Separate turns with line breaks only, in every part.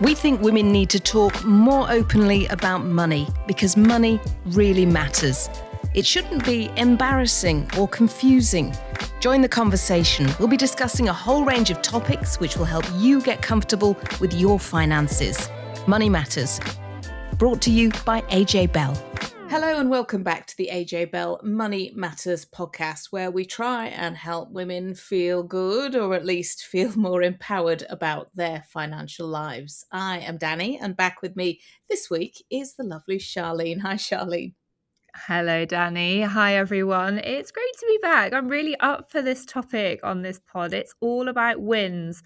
We think women need to talk more openly about money because money really matters. It shouldn't be embarrassing or confusing. Join the conversation. We'll be discussing a whole range of topics which will help you get comfortable with your finances. Money Matters. Brought to you by AJ Bell. Hello and welcome back to the AJ Bell Money Matters podcast, where we try and help women feel good, or at least feel more empowered about their financial lives. I am Danni, and back with me this week is the lovely Charlene. Hi, Charlene.
Hello, Danni. Hi, everyone. It's great to be back. I'm really up for this topic on this pod. It's all about wins,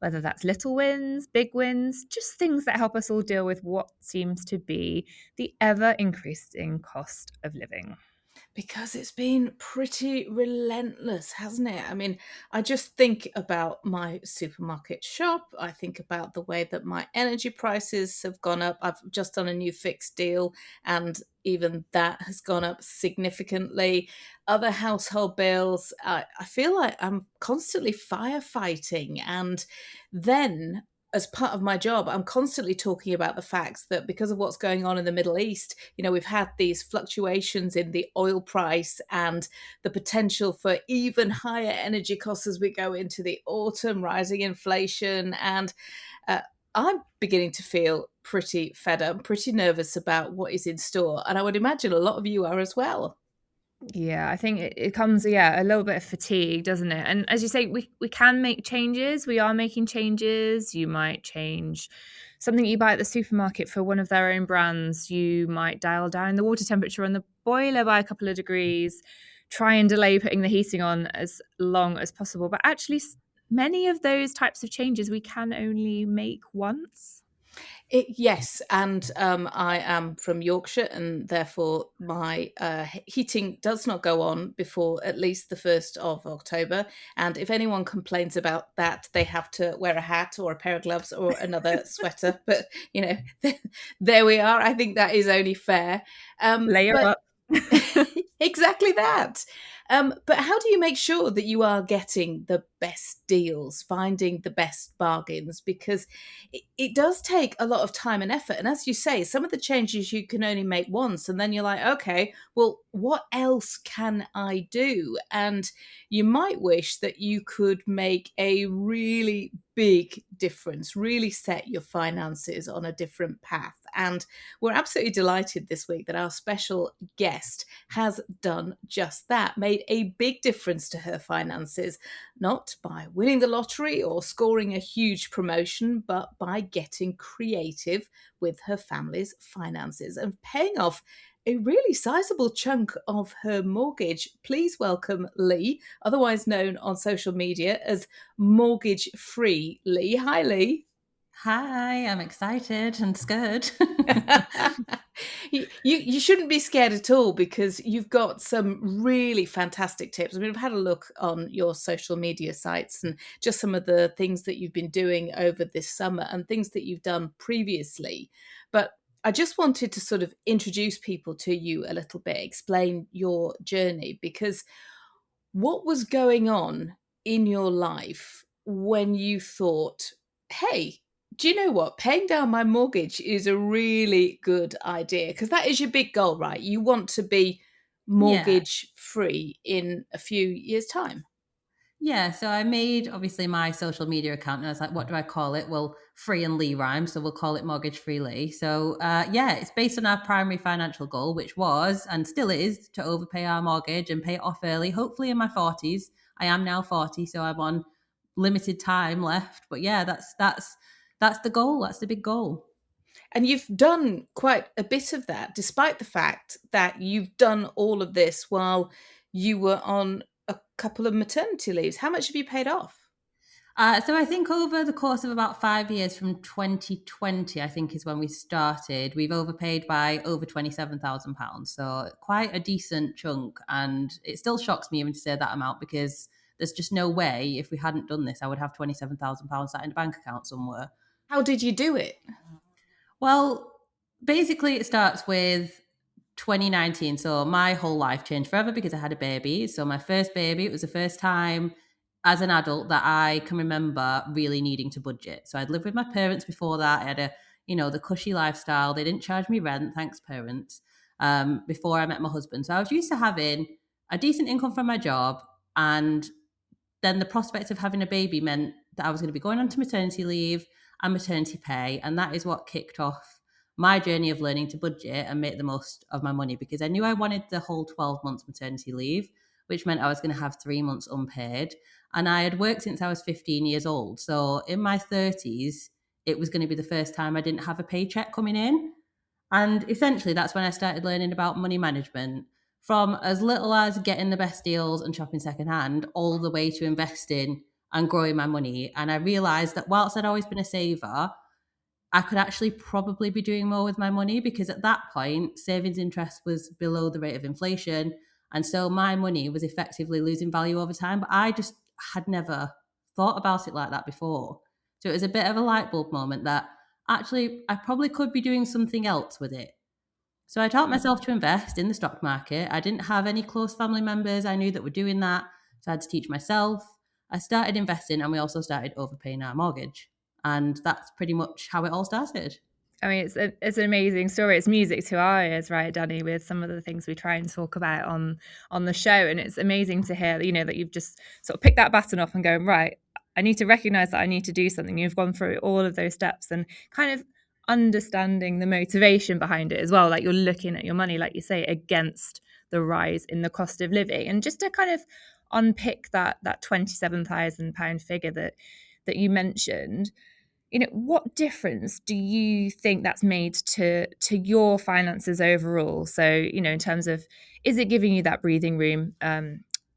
whether that's little wins, big wins, just things that help us all deal with what seems to be the ever-increasing cost of living.
Because it's been pretty relentless, hasn't it? I mean, I just think about my supermarket shop. I think about the way that my energy prices have gone up. I've just done a new fixed deal, and even that has gone up significantly. Other household bills, I feel like I'm constantly firefighting. And then as part of my job, I'm constantly talking about the fact that because of what's going on in the Middle East, we've had these fluctuations in the oil price and the potential for even higher energy costs as we go into the autumn, rising inflation. And I'm beginning to feel pretty fed up, pretty nervous about what is in store. And I would imagine a lot of you are as well.
Yeah, I think it comes, a little bit of fatigue, doesn't it? And as you say, we can make changes. We are making changes. You might change something you buy at the supermarket for one of their own brands. You might dial down the water temperature on the boiler by a couple of degrees, try and delay putting the heating on as long as possible. But actually, many of those types of changes we can only make once.
Yes, and I am from Yorkshire, and therefore my heating does not go on before at least the 1st of October. And if anyone complains about that, they have to wear a hat or a pair of gloves or another sweater. But, there we are. I think that is only fair.
Layer up.
Exactly that. But how do you make sure that you are getting the best deals, finding the best bargains? Because it does take a lot of time and effort. And as you say, some of the changes you can only make once. And then you're like, okay, well, what else can I do? And you might wish that you could make a really big difference, really set your finances on a different path. And we're absolutely delighted this week that our special guest has done just that, made a big difference to her finances, not by winning the lottery or scoring a huge promotion, but by getting creative with her family's finances and paying off a really sizable chunk of her mortgage. Please welcome Leigh, otherwise known on social media as Mortgage Free Leigh. Hi, Leigh.
Hi, I'm excited and scared.
You shouldn't be scared at all, because you've got some really fantastic tips. I mean, I've had a look on your social media sites and just some of the things that you've been doing over this summer and things that you've done previously. But I just wanted to sort of introduce people to you a little bit, explain your journey, because what was going on in your life when you thought, hey, do you know what? Paying down my mortgage is a really good idea, because that is your big goal, right? You want to be mortgage free in a few years' time.
Yeah, so I made obviously my social media account, and I was like, what do I call it? Well, free and Leigh rhyme, so we'll call it Mortgage Free Leigh. So it's based on our primary financial goal, which was and still is to overpay our mortgage and pay it off early, hopefully in my 40s. I am now 40, so I'm on limited time left. But yeah, that's the goal. That's the big goal.
And you've done quite a bit of that, despite the fact that you've done all of this while you were on a couple of maternity leaves. How much have you paid off?
So I think over the course of about 5 years, from 2020, I think is when we started, we've overpaid by over £27,000. So quite a decent chunk. And it still shocks me even to say that amount, because there's just no way if we hadn't done this, I would have £27,000 sat in a bank account somewhere.
How did you do it?
Well, basically it starts with 2019. So my whole life changed forever because I had a baby. So my first baby, it was the first time as an adult that I can remember really needing to budget. So I'd lived with my parents before that. I had the cushy lifestyle. They didn't charge me rent, thanks parents, before I met my husband. So I was used to having a decent income from my job, and then the prospect of having a baby meant that I was going to be going on to maternity leave and maternity pay. And that is what kicked off my journey of learning to budget and make the most of my money, because I knew I wanted the whole 12 months maternity leave, which meant I was going to have 3 months unpaid. And I had worked since I was 15 years old. So in my 30s, it was going to be the first time I didn't have a paycheck coming in. And essentially, that's when I started learning about money management, from as little as getting the best deals and shopping secondhand, all the way to investing and growing my money. And I realized that whilst I'd always been a saver, I could actually probably be doing more with my money, because at that point, savings interest was below the rate of inflation. And so my money was effectively losing value over time. But I just had never thought about it like that before. So it was a bit of a light bulb moment that actually I probably could be doing something else with it. So I taught myself to invest in the stock market. I didn't have any close family members I knew that were doing that. So I had to teach myself. I started investing, and we also started overpaying our mortgage. And that's pretty much how it all started.
I mean, it's an amazing story. It's music to our ears, right, Danny, with some of the things we try and talk about on the show. And it's amazing to hear, that you've just sort of picked that baton up and go, right, I need to recognize that I need to do something. You've gone through all of those steps and kind of understanding the motivation behind it as well. Like, you're looking at your money, like you say, against the rise in the cost of living. And just to kind of unpick that £27,000 figure that you mentioned, what difference do you think that's made to your finances overall? So, in terms of, is it giving you that breathing room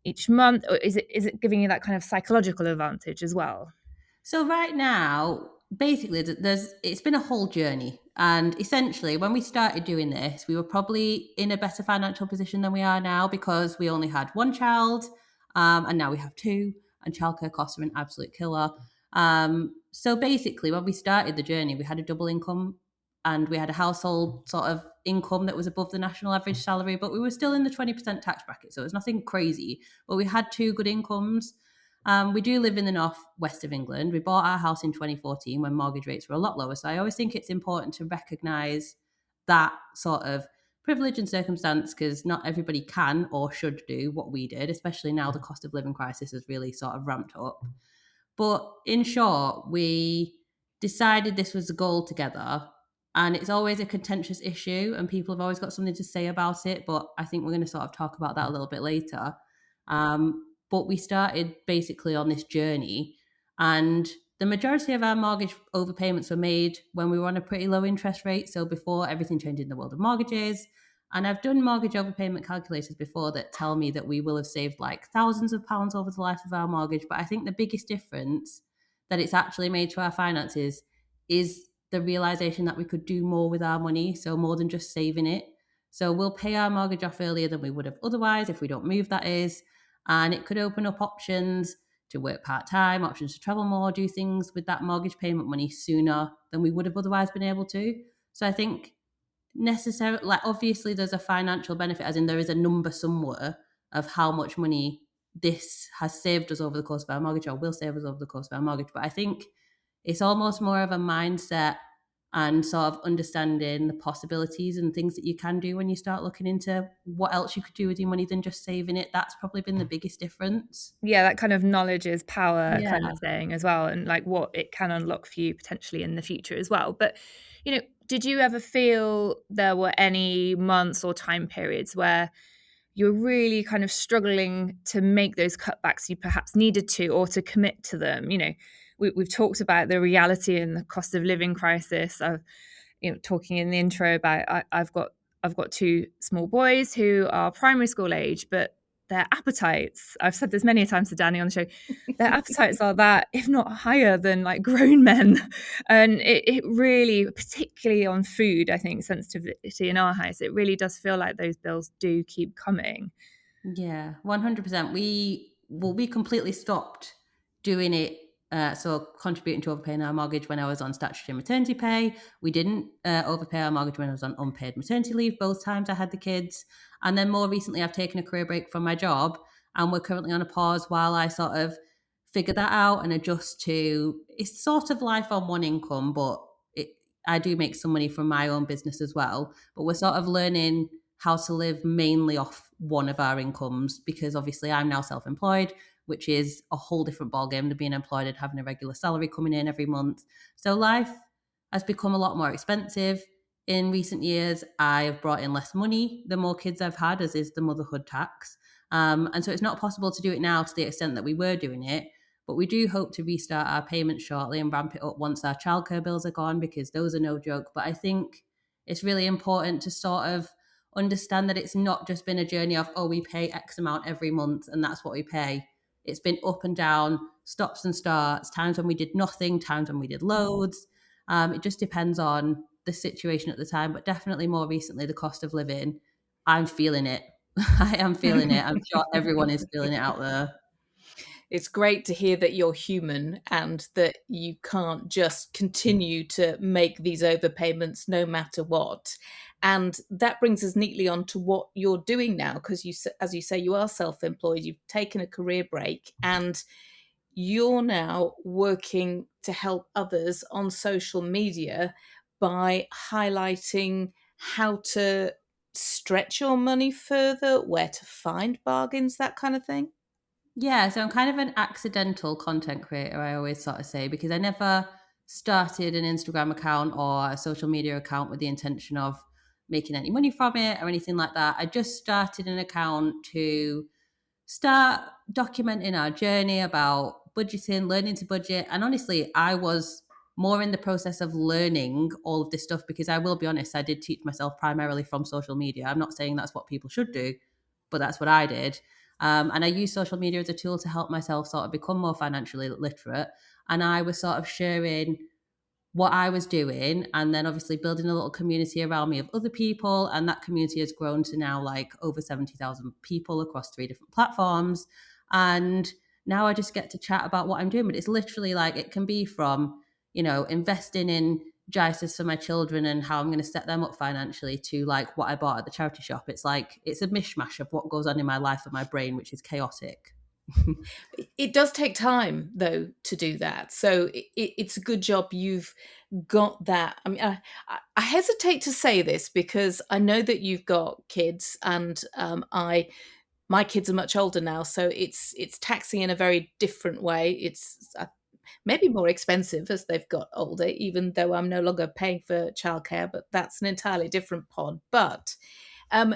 each month, or is it giving you that kind of psychological advantage as well?
So right now, basically, it's been a whole journey. And essentially, when we started doing this, we were probably in a better financial position than we are now, because we only had one child, and now we have two, and childcare costs are an absolute killer. So basically, when we started the journey, we had a double income, and we had a household sort of income that was above the national average salary, but we were still in the 20% tax bracket. So it was nothing crazy, but we had two good incomes. We do live in the northwest of England. We bought our house in 2014 when mortgage rates were a lot lower. So I always think it's important to recognise that sort of privilege and circumstance, because not everybody can or should do what we did, especially now the cost of living crisis has really sort of ramped up. But in short, we decided this was the goal together. And it's always a contentious issue, and people have always got something to say about it. But I think we're going to sort of talk about that a little bit later. But we started basically on this journey, and the majority of our mortgage overpayments were made when we were on a pretty low interest rate. So before everything changed in the world of mortgages. And I've done mortgage overpayment calculators before that tell me that we will have saved like thousands of pounds over the life of our mortgage. But I think the biggest difference that it's actually made to our finances is the realization that we could do more with our money. So more than just saving it. So we'll pay our mortgage off earlier than we would have otherwise if we don't move, that is. And it could open up options to work part-time, options to travel more, do things with that mortgage payment money sooner than we would have otherwise been able to. So I think necessarily, like, obviously there's a financial benefit, as in there is a number somewhere of how much money this has saved us over the course of our mortgage, or will save us over the course of our mortgage. But I think it's almost more of a mindset and sort of understanding the possibilities and things that you can do when you start looking into what else you could do with your money than just saving it. That's probably been the biggest difference.
Yeah, that kind of knowledge is power
Yeah.
kind of thing as well, and like what it can unlock for you potentially in the future as well. But, did you ever feel there were any months or time periods where you're really kind of struggling to make those cutbacks you perhaps needed to, or to commit to them? We've talked about the reality and the cost of living crisis. I've, talking in the intro about I've got two small boys who are primary school age, but their appetites, I've said this many times to Danny on the show, their appetites are that, if not higher than like grown men. And it really, particularly on food, I think sensitivity in our house, it really does feel like those bills do keep coming.
Yeah, 100%. We completely stopped doing it. So contributing to overpaying our mortgage when I was on statutory maternity pay. We didn't overpay our mortgage when I was on unpaid maternity leave. Both times I had the kids. And then more recently, I've taken a career break from my job, and we're currently on a pause while I sort of figure that out and adjust to, it's sort of life on one income, but I do make some money from my own business as well. But we're sort of learning how to live mainly off one of our incomes, because obviously I'm now self-employed, which is a whole different ballgame than being employed and having a regular salary coming in every month. So life has become a lot more expensive. In recent years, I have brought in less money the more kids I've had, as is the motherhood tax. And so it's not possible to do it now to the extent that we were doing it. But we do hope to restart our payments shortly and ramp it up once our childcare bills are gone, because those are no joke. But I think it's really important to sort of understand that it's not just been a journey of, oh, we pay X amount every month and that's what we pay. It's been up and down, stops and starts, times when we did nothing, times when we did loads. It just depends on the situation at the time, but definitely more recently, the cost of living, I'm feeling it. I am feeling it. I'm sure everyone is feeling it out there.
It's great to hear that you're human and that you can't just continue to make these overpayments no matter what. And that brings us neatly on to what you're doing now, because as you say, you are self-employed, you've taken a career break, and you're now working to help others on social media by highlighting how to stretch your money further, where to find bargains, that kind of thing.
Yeah, so I'm kind of an accidental content creator, I always sort of say, because I never started an Instagram account or a social media account with the intention of making any money from it or anything like that. I just started an account to start documenting our journey about budgeting, learning to budget. And honestly, I was more in the process of learning all of this stuff, because I will be honest, I did teach myself primarily from social media. I'm not saying that's what people should do, but that's what I did. And I use social media as a tool to help myself sort of become more financially literate. And I was sort of sharing what I was doing, and then obviously building a little community around me of other people. And that community has grown to now like over 70,000 people across 3 different platforms. And now I just get to chat about what I'm doing. But it's literally like, it can be from, investing in JISAs for my children and how I'm going to set them up financially, to like what I bought at the charity shop. It's like, it's a mishmash of what goes on in my life and my brain, which is chaotic.
It does take time, though, to do that. So it's a good job you've got that. I mean, I hesitate to say this because I know that you've got kids, and my kids are much older now, so it's taxing in a very different way. It's maybe more expensive as they've got older, even though I'm no longer paying for childcare, but that's an entirely different pod. But um,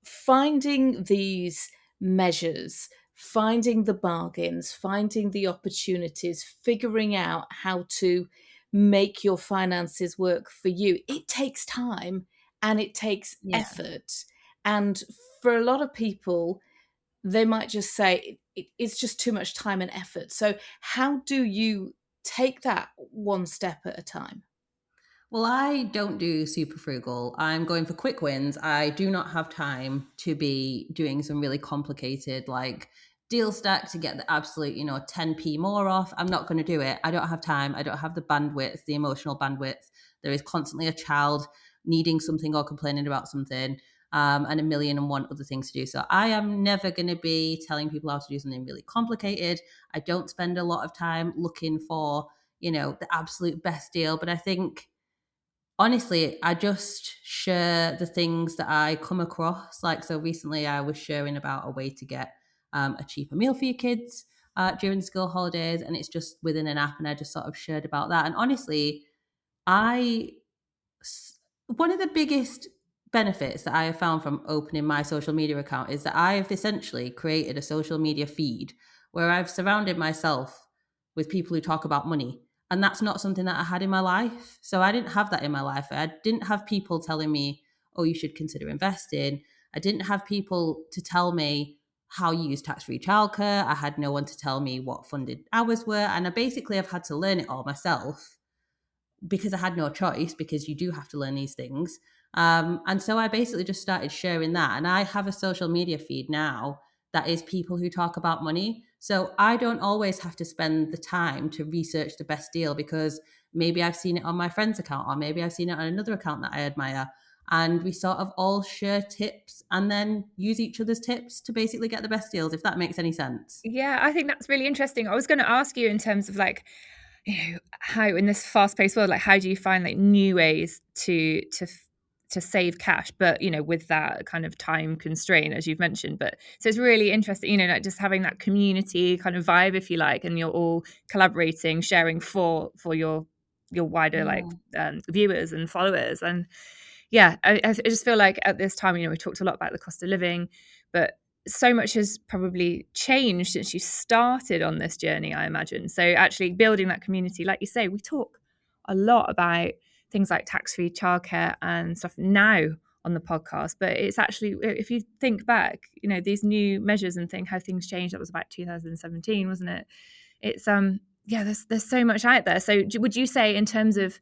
finding these measures, finding the bargains, finding the opportunities, figuring out how to make your finances work for you, it takes time and it takes
Yeah.
effort. And for a lot of people, they might just say it's just too much time and effort. So, how do you take that one step at a time?
Well, I don't do super frugal. I'm going for quick wins. I do not have time to be doing some really complicated, like, deal stack to get the absolute, 10p more off. I'm not going to do it. I don't have time. I don't have the bandwidth, the emotional bandwidth. There is constantly a child needing something or complaining about something, and a million and one other things to do. So I am never going to be telling people how to do something really complicated. I don't spend a lot of time looking for, the absolute best deal. But I think, honestly, I just share the things that I come across. Like, so recently I was sharing about a way to get a cheaper meal for your kids during the school holidays, and it's just within an app. And I just sort of shared about that. And honestly, I one of the biggest benefits that I have found from opening my social media account is that I've essentially created a social media feed where I've surrounded myself with people who talk about money. And that's not something that I had in my life. So I didn't have that in my life. I didn't have people telling me, oh, you should consider investing. I didn't have people to tell me how you use tax-free childcare. I had no one to tell me what funded hours were. And I basically have had to learn it all myself, because I had no choice, because you do have to learn these things. And so I basically just started sharing that. And I have a social media feed now that is people who talk about money. So I don't always have to spend the time to research the best deal, because maybe I've seen it on my friend's account, or maybe I've seen it on another account that I admire. and we sort of all share tips and then use each other's tips to basically get the best deals, if that makes any sense.
Yeah, I think that's really interesting. I was going to ask you in terms of like, how in this fast-paced world, like how do you find like new ways to save cash, but with that kind of time constraint as you've mentioned. But so it's really interesting, like just having that community kind of vibe, if you like, and you're all collaborating, sharing for your wider like
Yeah.
viewers and followers. And yeah, I just feel like at this time, we talked a lot about the cost of living, but so much has probably changed since you started on this journey, I imagine. So actually building that community, like you say, we talk a lot about things like tax-free childcare and stuff now on the podcast, but it's actually, if you think back, these new measures and think how things changed, that was about 2017, wasn't it? It's yeah, there's so much out there. So would you say in terms of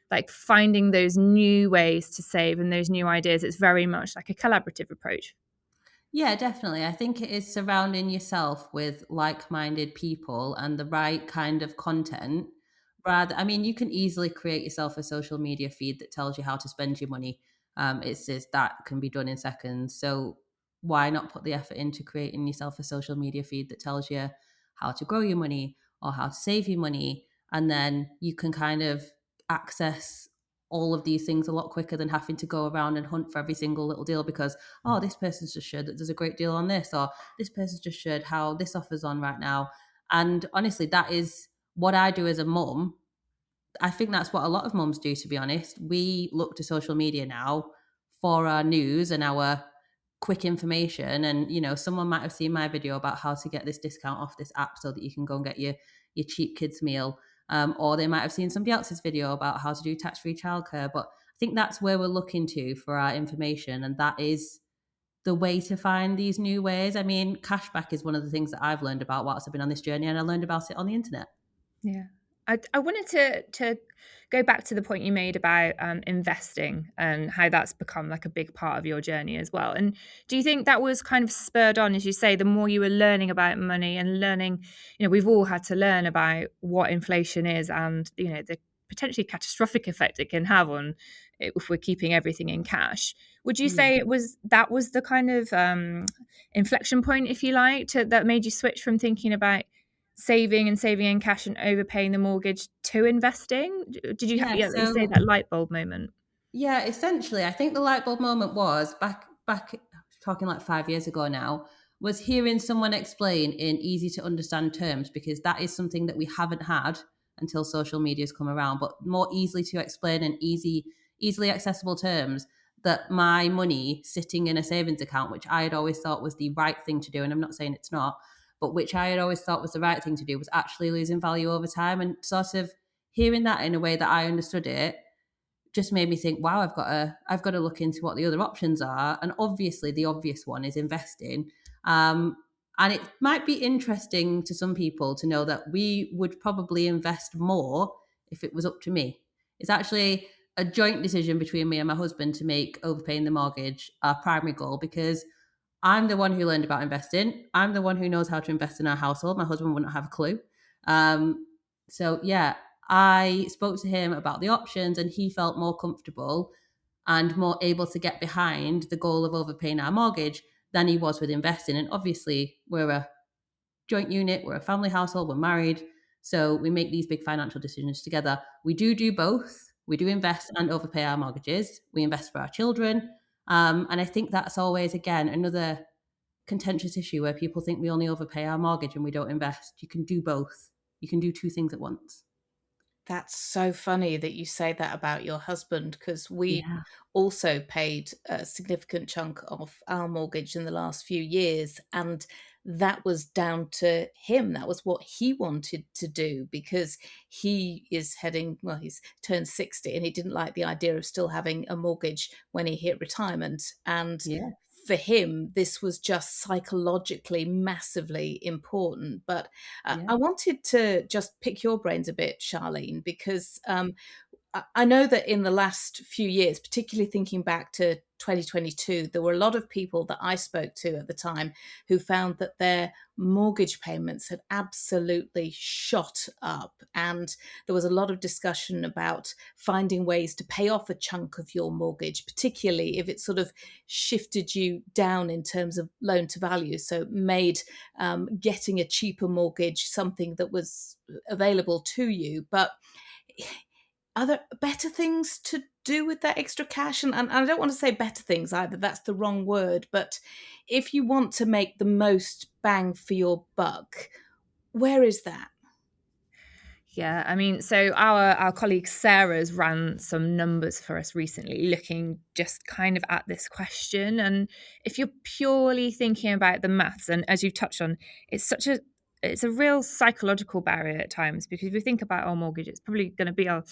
like finding those new ways to save and those new ideas, it's very much like a collaborative approach?
Yeah, definitely. I think it is surrounding yourself with like-minded people and the right kind of content. Rather, I mean, you can easily create yourself a social media feed that tells you how to spend your money. It's just that can be done in seconds. So why not put the effort into creating yourself a social media feed that tells you how to grow your money or how to save your money, and then you can kind of access all of these things a lot quicker than having to go around and hunt for every single little deal because this person's just shared that there's a great deal on this, or this person's just shared how this offer's on right now. And honestly, that is what I do as a mum. I think that's what a lot of mums do, to be honest. We look to social media now for our news and our quick information. And, someone might have seen my video about how to get this discount off this app so that you can go and get your cheap kids meal. Or they might have seen somebody else's video about how to do tax-free childcare. But I think that's where we're looking to for our information. And that is the way to find these new ways. I mean, cashback is one of the things that I've learned about whilst I've been on this journey, and I learned about it on the internet.
Yeah. I wanted to go back to the point you made about investing and how that's become like a big part of your journey as well. And do you think that was kind of spurred on, as you say, the more you were learning about money and learning, we've all had to learn about what inflation is and, the potentially catastrophic effect it can have on if we're keeping everything in cash. Would you
Yeah.
say that was the kind of inflection point, if you like, that made you switch from thinking about saving and saving in cash and overpaying the mortgage to investing? Did you
Yeah.
yeah, you say
So
that light bulb moment?
yeah, essentially, I think the light bulb moment was back talking like 5 years ago now, was hearing someone explain in easy to understand terms, because that is something that we haven't had until social media's come around, but more easily to explain in easily accessible terms, that my money sitting in a savings account, which I had always thought was the right thing to do, and I'm not saying it's not, but which I had always thought was the right thing to do, was actually losing value over time. And sort of hearing that in a way that I understood it just made me think, wow, I've got to look into what the other options are. And obviously the obvious one is investing. And it might be interesting to some people to know that we would probably invest more if it was up to me. It's actually a joint decision between me and my husband to make overpaying the mortgage our primary goal, because I'm the one who learned about investing. I'm the one who knows how to invest in our household. My husband wouldn't have a clue. Um, so yeah, I spoke to him about the options, and he felt more comfortable and more able to get behind the goal of overpaying our mortgage than he was with investing. And obviously, we're a joint unit, we're a family household, we're married. So we make these big financial decisions together. We do both. We do invest and overpay our mortgages. We invest for our children. And I think that's always, again, another contentious issue where people think we only overpay our mortgage and we don't invest. You can do both. You can do two things at once.
That's so funny that you say that about your husband, because we
Yeah.
also paid a significant chunk of our mortgage in the last few years. And that was down to him. That was what he wanted to do because he is heading, well, he's turned 60 and he didn't like the idea of still having a mortgage when he hit retirement. And
Yeah.
for him, this was just psychologically massively important. But
Yeah.
I wanted to just pick your brains a bit, Charlene, because I know that in the last few years, particularly thinking back to 2022, there were a lot of people that I spoke to at the time who found that their mortgage payments had absolutely shot up. And there was a lot of discussion about finding ways to pay off a chunk of your mortgage, particularly if it sort of shifted you down in terms of loan to value. So it made getting a cheaper mortgage something that was available to you. But are there better things to do with that extra cash? And I don't want to say better things either, that's the wrong word. But if you want to make the most bang for your buck, where is that?
Yeah, I mean, so our colleague Sarah's ran some numbers for us recently, looking just kind of at this question. And if you're purely thinking about the maths, and as you've touched on, it's a real psychological barrier at times, because if we think about our mortgage, it's probably going to be our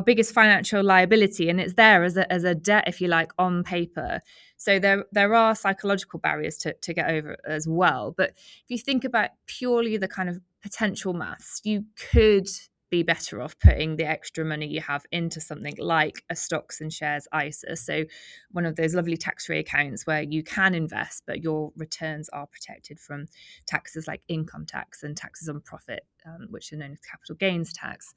biggest financial liability, and it's there as a debt, if you like, on paper. So there are psychological barriers to get over as well. But if you think about purely the kind of potential maths, you could be better off putting the extra money you have into something like a stocks and shares ISA. So one of those lovely tax-free accounts where you can invest, but your returns are protected from taxes like income tax and taxes on profit, which are known as capital gains tax.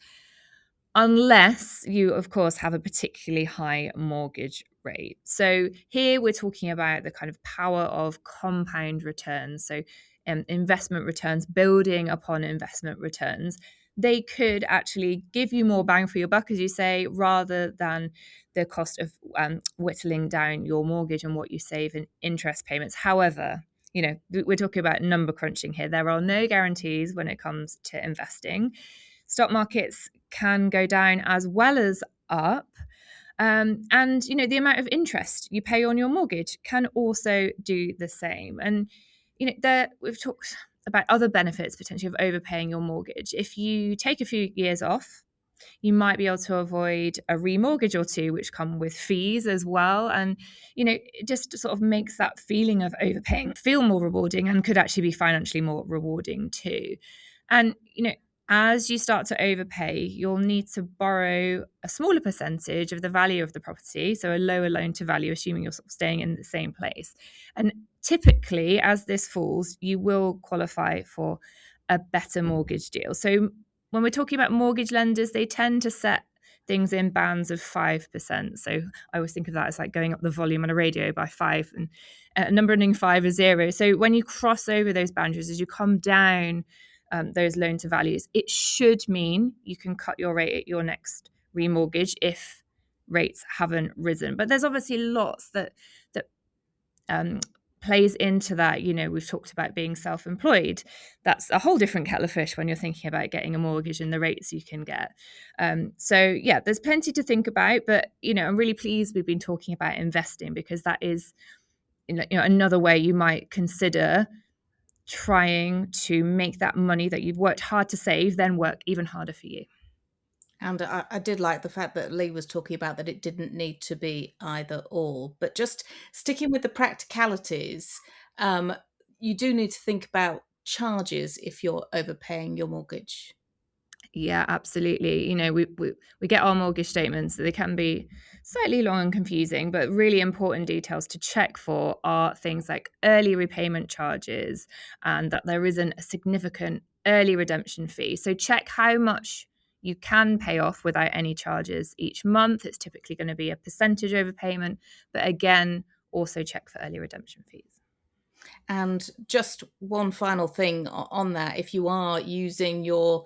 Unless you, of course, have a particularly high mortgage rate. So here we're talking about the kind of power of compound returns. So investment returns, building upon investment returns, they could actually give you more bang for your buck, as you say, rather than the cost of whittling down your mortgage and what you save in interest payments. However, we're talking about number crunching here. There are no guarantees when it comes to investing. Stock markets can go down as well as up. And, the amount of interest you pay on your mortgage can also do the same. And, we've talked about other benefits potentially of overpaying your mortgage. If you take a few years off, you might be able to avoid a remortgage or two, which come with fees as well. And, it just sort of makes that feeling of overpaying feel more rewarding, and could actually be financially more rewarding too. And, as you start to overpay, you'll need to borrow a smaller percentage of the value of the property, so a lower loan to value, assuming you're sort of staying in the same place. And typically, as this falls, you will qualify for a better mortgage deal. So when we're talking about mortgage lenders, they tend to set things in bands of 5%. So I always think of that as like going up the volume on a radio by 5, and a number ending 5 is 0. So when you cross over those boundaries, as you come down those loan to values, it should mean you can cut your rate at your next remortgage if rates haven't risen. But there's obviously lots that plays into that. We've talked about being self-employed. That's a whole different kettle of fish when you're thinking about getting a mortgage and the rates you can get. So yeah, there's plenty to think about. But I'm really pleased we've been talking about investing, because that is another way you might consider trying to make that money that you've worked hard to save then work even harder for you.
And I did like the fact that Leigh was talking about that it didn't need to be either or. But just sticking with the practicalities, you do need to think about charges if you're overpaying your mortgage.
Yeah, absolutely. We get our mortgage statements. They can be slightly long and confusing, but really important details to check for are things like early repayment charges, and that there isn't a significant early redemption fee. So check how much you can pay off without any charges each month. It's typically going to be a percentage overpayment, but again, also check for early redemption fees.
And just one final thing on that, if you are using your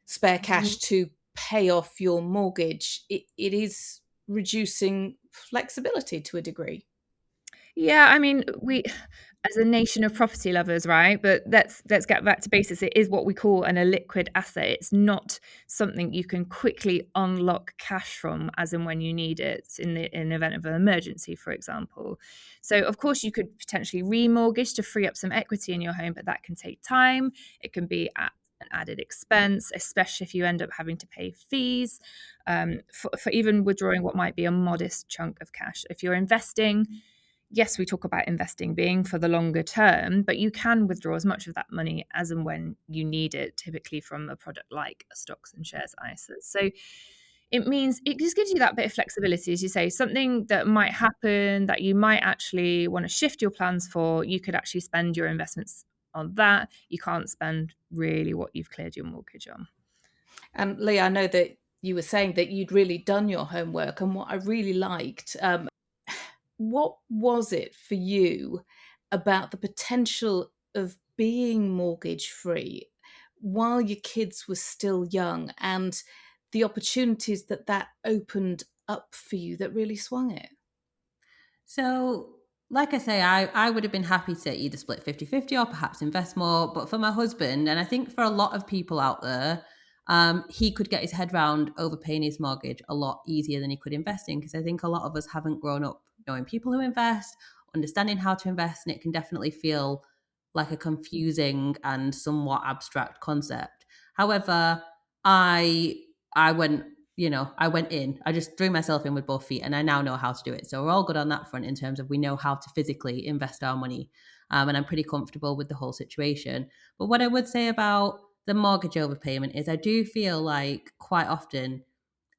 spare cash to pay off your mortgage, it is reducing flexibility to a degree.
Yeah, I mean, we as a nation of property lovers, right? But let's get back to basics. It is what we call an illiquid asset. It's not something you can quickly unlock cash from as and when you need it in the event of an emergency, for example. So of course you could potentially remortgage to free up some equity in your home, but that can take time. It can be at an added expense, especially if you end up having to pay fees for even withdrawing what might be a modest chunk of cash. If you're investing, yes, we talk about investing being for the longer term, but you can withdraw as much of that money as and when you need it, typically from a product like stocks and shares ISAs. So it means it just gives you that bit of flexibility, as you say, something that might happen that you might actually want to shift your plans for. You could actually spend your investments on that. You can't spend really what you've cleared your mortgage on.
And Lee, I know that you were saying that you'd really done your homework, and what I really liked, what was it for you about the potential of being mortgage free while your kids were still young, and the opportunities that that opened up for you that really swung it?
So, like I say, I would have been happy to either split 50-50 or perhaps invest more. But for my husband, and I think for a lot of people out there, he could get his head round overpaying his mortgage a lot easier than he could investing. Because I think a lot of us haven't grown up knowing people who invest, understanding how to invest, and it can definitely feel like a confusing and somewhat abstract concept. However, I I went I went in. I just threw myself in with both feet, and I now know how to do it. So we're all good on that front in terms of we know how to physically invest our money, and I'm pretty comfortable with the whole situation. But what I would say about the mortgage overpayment is I do feel like quite often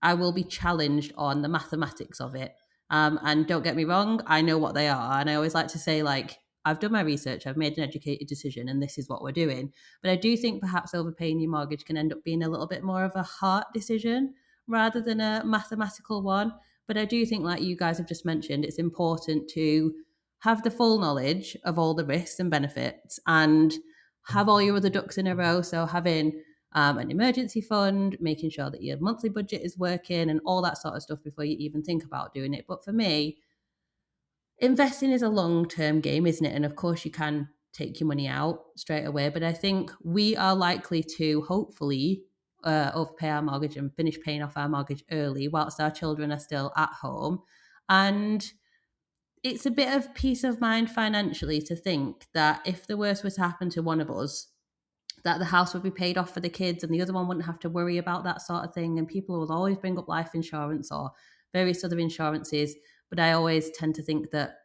I will be challenged on the mathematics of it. And don't get me wrong, I know what they are. And I always like to say, like, I've done my research, I've made an educated decision, and this is what we're doing. But I do think perhaps overpaying your mortgage can end up being a little bit more of a heart decision rather than a mathematical one. But I do think, like you guys have just mentioned, it's important to have the full knowledge of all the risks and benefits and have all your other ducks in a row. So having an emergency fund, making sure that your monthly budget is working, and all that sort of stuff before you even think about doing it. But for me, investing is a long term game, isn't it? And of course, you can take your money out straight away. But I think we are likely to hopefully overpay our mortgage and finish paying off our mortgage early whilst our children are still at home. And it's a bit of peace of mind financially to think that if the worst was to happen to one of us, that the house would be paid off for the kids and the other one wouldn't have to worry about that sort of thing. And people will always bring up life insurance or various other insurances. But I always tend to think that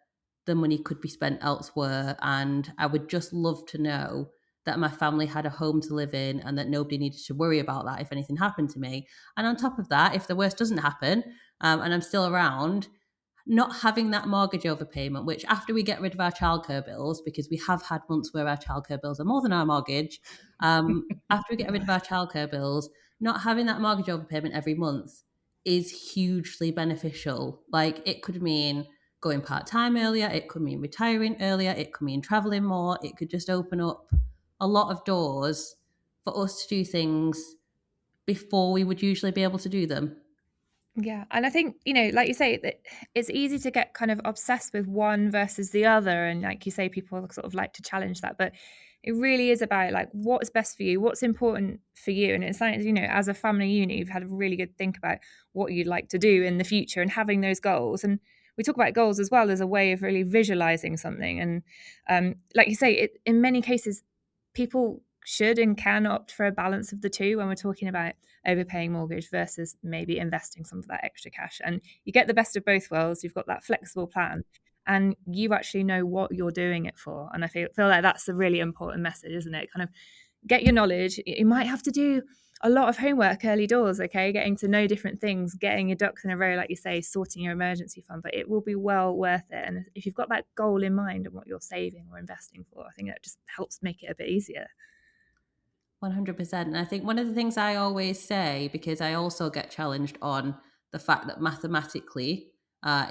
the money could be spent elsewhere. And I would just love to know that my family had a home to live in and that nobody needed to worry about that if anything happened to me. And on top of that, if the worst doesn't happen and I'm still around, not having that mortgage overpayment, which after we get rid of our childcare bills, because we have had months where our childcare bills are more than our mortgage, after we get rid of our childcare bills, not having that mortgage overpayment every month is hugely beneficial. Like it could mean going part time earlier, it could mean retiring earlier, it could mean traveling more, it could just open up a lot of doors for us to do things before we would usually be able to do them.
Yeah, and I think, like you say, that it's easy to get kind of obsessed with one versus the other, and like you say, people sort of like to challenge that, but it really is about like what's best for you, what's important for you, and it's like, as a family unit, you've had a really good think about what you'd like to do in the future and having those goals. And we talk about goals as well as a way of really visualizing something, and like you say, in many cases, people should and can opt for a balance of the two when we're talking about overpaying mortgage versus maybe investing some of that extra cash. And you get the best of both worlds. You've got that flexible plan and you actually know what you're doing it for. And I feel like that's a really important message, isn't it? Kind of get your knowledge. You might have to do a lot of homework early doors, okay? Getting to know different things, getting your ducks in a row, like you say, sorting your emergency fund, but it will be well worth it. And if you've got that goal in mind and what you're saving or investing for, I think that just helps make it a bit easier.
100%. And I think one of the things I always say, because I also get challenged on the fact that mathematically,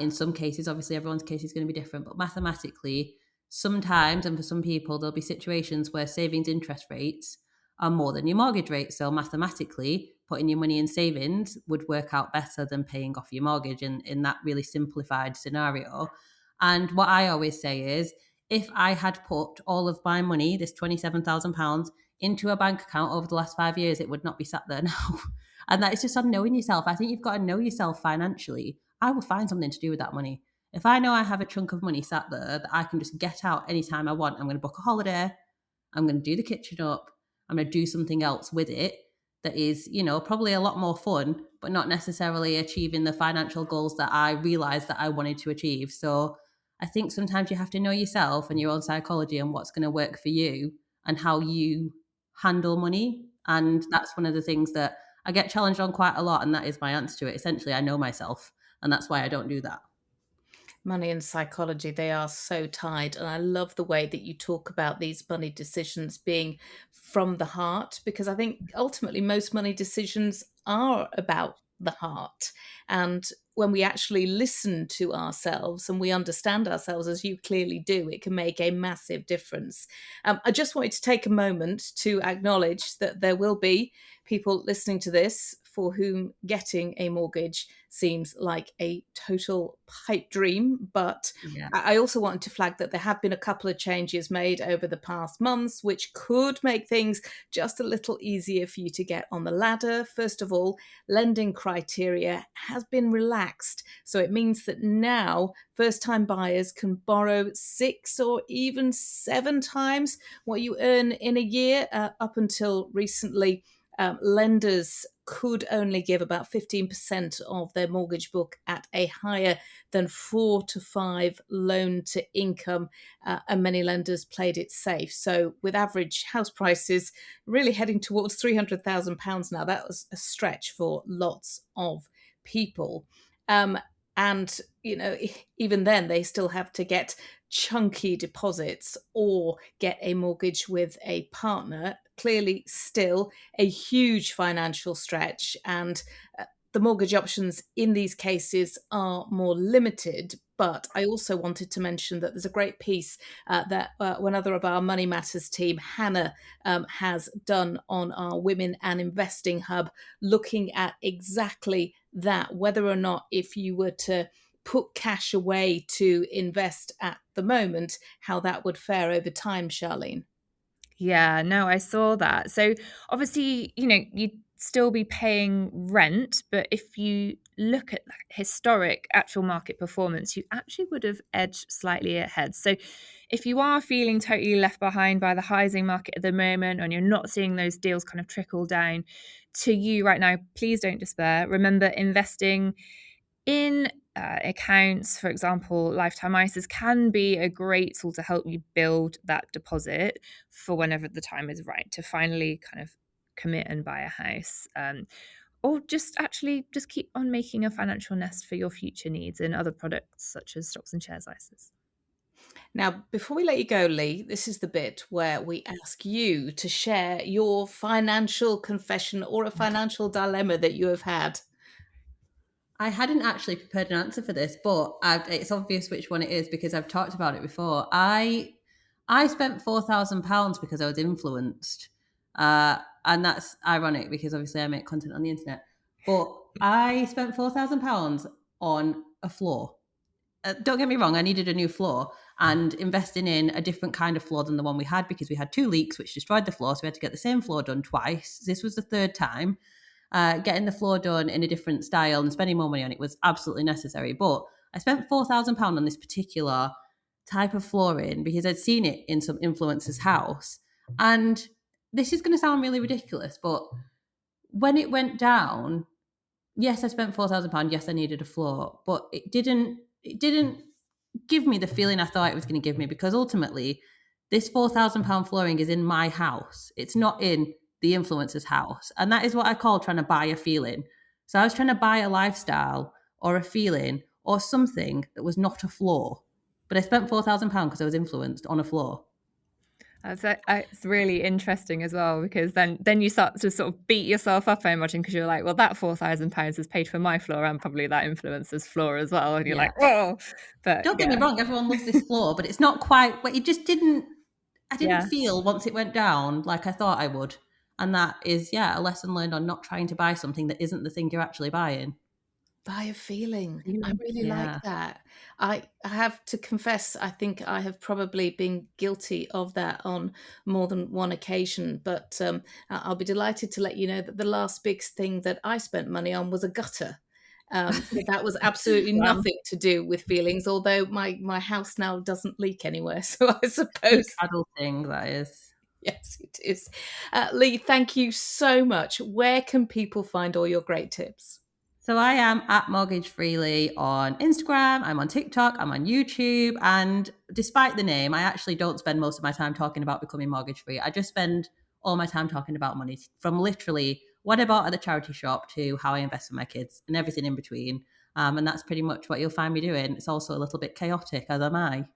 in some cases, obviously everyone's case is going to be different, but mathematically, sometimes, and for some people, there'll be situations where savings interest rates are more than your mortgage rate. So mathematically, putting your money in savings would work out better than paying off your mortgage in that really simplified scenario. And what I always say is, if I had put all of my money, this £27,000, into a bank account over the last 5 years, it would not be sat there now. And that is just on knowing yourself. I think you've got to know yourself financially. I will find something to do with that money. If I know I have a chunk of money sat there that I can just get out anytime I want, I'm going to book a holiday, I'm going to do the kitchen up, I'm going to do something else with it that is, probably a lot more fun, but not necessarily achieving the financial goals that I realized that I wanted to achieve. So I think sometimes you have to know yourself and your own psychology and what's going to work for you and how you handle money. And that's one of the things that I get challenged on quite a lot, and that is my answer to it. Essentially, I know myself, and that's why I don't do that.
Money and psychology, they are so tied. And I love the way that you talk about these money decisions being from the heart, because I think ultimately most money decisions are about the heart. And when we actually listen to ourselves and we understand ourselves, as you clearly do, it can make a massive difference. I just wanted to take a moment to acknowledge that there will be people listening to this for whom getting a mortgage seems like a total pipe dream. But
Yeah.
I also wanted to flag that there have been a couple of changes made over the past months, which could make things just a little easier for you to get on the ladder. First of all, lending criteria has been relaxed. So it means that now first time buyers can borrow 6 or even 7 times what you earn in a year. Up until recently, lenders could only give about 15% of their mortgage book at a higher than 4 to 5 loan to income, and many lenders played it safe. So, with average house prices really heading towards £300,000 now, that was a stretch for lots of people. And, even then, they still have to get chunky deposits or get a mortgage with a partner. Clearly, still a huge financial stretch, and the mortgage options in these cases are more limited. But I also wanted to mention that there's a great piece that one other of our Money Matters team, Hannah, has done on our Women and Investing Hub, looking at exactly that, whether or not if you were to put cash away to invest at the moment, how that would fare over time, Charlene.
Yeah, no, I saw that. So obviously, you'd still be paying rent, but if you look at historic actual market performance, you actually would have edged slightly ahead. So if you are feeling totally left behind by the housing market at the moment and you're not seeing those deals kind of trickle down to you right now, please don't despair. Remember, investing in accounts, for example, lifetime ISAs can be a great tool to help you build that deposit for whenever the time is right to finally kind of commit and buy a house. Or just keep on making a financial nest for your future needs in other products such as stocks and shares ISAs.
Now, before we let you go, Lee, this is the bit where we ask you to share your financial confession or a financial dilemma that you have had.
I hadn't actually prepared an answer for this, but it's obvious which one it is because I've talked about it before. I spent £4,000 because I was influenced, and that's ironic because obviously I make content on the internet. But I spent £4,000 on a floor. Don't get me wrong, I needed a new floor and investing in a different kind of floor than the one we had because we had 2 leaks which destroyed the floor. So we had to get the same floor done twice. This was the third time. Getting the floor done in a different style and spending more money on it was absolutely necessary. But I spent £4,000 on this particular type of flooring because I'd seen it in some influencer's house. And this is going to sound really ridiculous, but when it went down, yes, I spent £4,000. Yes, I needed a floor, but it didn't give me the feeling I thought it was going to give me because ultimately, this £4,000 flooring is in my house. It's not in the influencer's house, and that is what I call trying to buy a feeling. So I was trying to buy a lifestyle or a feeling or something that was not a floor, but I spent £4,000 because I was influenced on a floor.
It's really interesting as well because then you start to sort of beat yourself up, I imagine, because you're like, well, that £4,000 has paid for my floor and probably that influencer's floor as well, and you're like, whoa. But
don't get me wrong, everyone loves this floor, but it's not quite. But it just didn't. I didn't feel once it went down like I thought I would, and that is a lesson learned on not trying to buy something that isn't the thing you're actually buying.
Buy a feeling. I really like
Yeah.
that. I have to confess, I think I have probably been guilty of that on more than one occasion. But I'll be delighted to let you know that the last big thing that I spent money on was a gutter. That was absolutely
Wow.
nothing to do with feelings, although my house now doesn't leak anywhere. So I
Peak
suppose,
adulting, that is.
yes, it is. Lee, thank you so much. Where can people find all your great tips?
So I am at Mortgage Free Leigh on Instagram, I'm on TikTok, I'm on YouTube, and despite the name, I actually don't spend most of my time talking about becoming mortgage free. I just spend all my time talking about money from literally what I bought at the charity shop to how I invest with my kids and everything in between. And that's pretty much what you'll find me doing. It's also a little bit chaotic, as am I.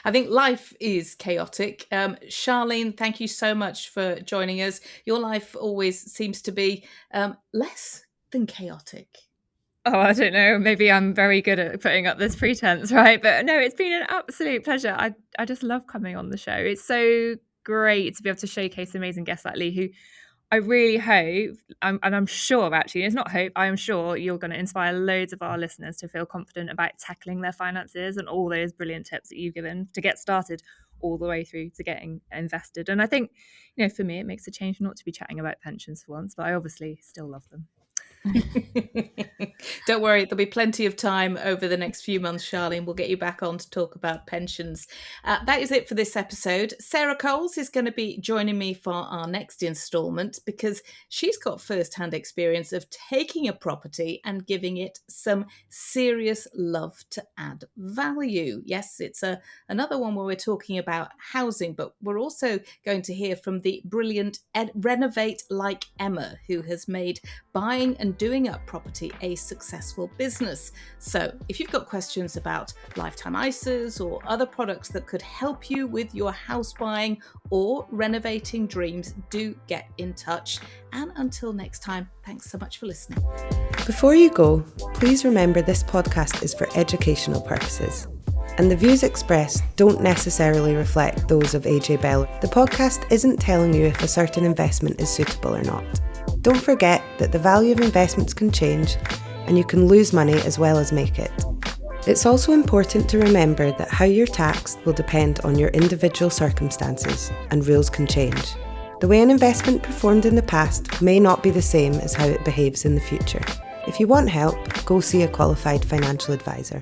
I think life is chaotic. Charlene, thank you so much for joining us. Your life always seems to be less than chaotic.
Oh, I don't know. Maybe I'm very good at putting up this pretense, right? But no, it's been an absolute pleasure. I just love coming on the show. It's so great to be able to showcase amazing guests like Leigh, who I really hope, and I'm sure actually, it's not hope, I am sure you're going to inspire loads of our listeners to feel confident about tackling their finances and all those brilliant tips that you've given to get started all the way through to getting invested. And I think, for me, it makes a change not to be chatting about pensions for once, but I obviously still love them.
Don't worry, there'll be plenty of time over the next few months, Charlene. We'll get you back on to talk about pensions. That is it for this episode. Sarah Coles is going to be joining me for our next instalment because she's got first-hand experience of taking a property and giving it some serious love to add value. Yes, it's another one where we're talking about housing, but we're also going to hear from the brilliant Renovate Like Emma, who has made buying and doing up property a successful business. So if you've got questions about lifetime ISAs or other products that could help you with your house buying or renovating dreams, do get in touch. And until next time, thanks so much for listening.
Before you go, please remember this podcast is for educational purposes, and the views expressed don't necessarily reflect those of AJ Bell. The podcast isn't telling you if a certain investment is suitable or not. Don't forget that the value of investments can change and you can lose money as well as make it. It's also important to remember that how you're taxed will depend on your individual circumstances and rules can change. The way an investment performed in the past may not be the same as how it behaves in the future. If you want help, go see a qualified financial advisor.